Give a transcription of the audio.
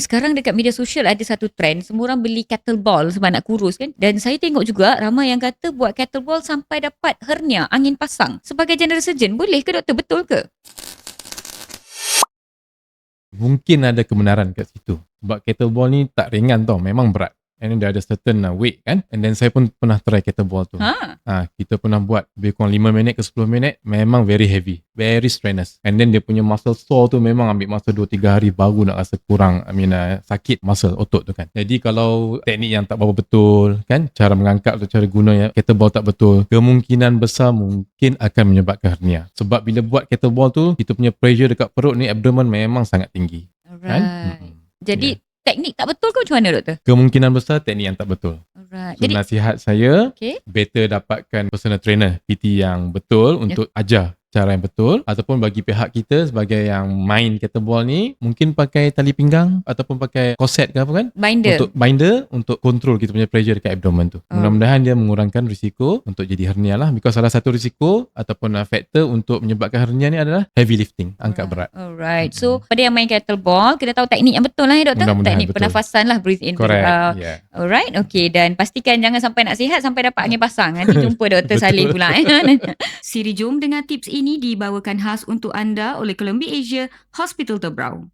Sekarang dekat media sosial ada satu trend, semua orang beli kettlebell sebab nak kurus kan. Dan saya tengok juga ramai yang kata buat kettlebell sampai dapat hernia, angin pasang. Sebagai general surgeon, boleh ke doktor? Betul ke? Mungkin ada kebenaran kat situ. Sebab kettlebell ni tak ringan tau, memang berat. And then dia ada certain weight kan. And then saya pun pernah try kettlebell tu. Kita pernah buat lebih kurang 5 minit ke 10 minit. Memang very heavy. Very strenuous. And then dia punya muscle sore tu memang ambil masa 2-3 hari baru nak rasa kurang. Sakit muscle otot tu kan. Jadi kalau teknik yang tak berapa betul kan. Cara mengangkat atau cara guna kettlebell tak betul. Kemungkinan besar mungkin akan menyebabkan hernia. Sebab bila buat kettlebell tu, kita punya pressure dekat perut ni, abdomen memang sangat tinggi. Alright. Kan? Jadi teknik tak betul ke macam mana doktor? Kemungkinan besar teknik yang tak betul. Alright. So Jadi nasihat saya, better dapatkan personal trainer, PT yang betul untuk ajar cara yang betul, ataupun bagi pihak kita sebagai yang main kettlebell ni, mungkin pakai tali pinggang ataupun pakai corset ke apa kan, binder untuk control kita punya pressure dekat abdomen tu. Mudah-mudahan dia mengurangkan risiko untuk jadi hernia lah, because salah satu risiko ataupun factor untuk menyebabkan hernia ni adalah heavy lifting, angkat berat. Alright. So pada yang main kettlebell, kita tahu teknik yang betul lah doktor. Teknik pernafasan lah, breathe in, breathe out. Alright. Okay, dan pastikan jangan sampai nak sihat sampai dapat angin pasang. Nanti jumpa Dr. Saleh pula. Siri Jom dengar tips ini dibawakan khas untuk anda oleh Columbia Asia Hospital Tebrau.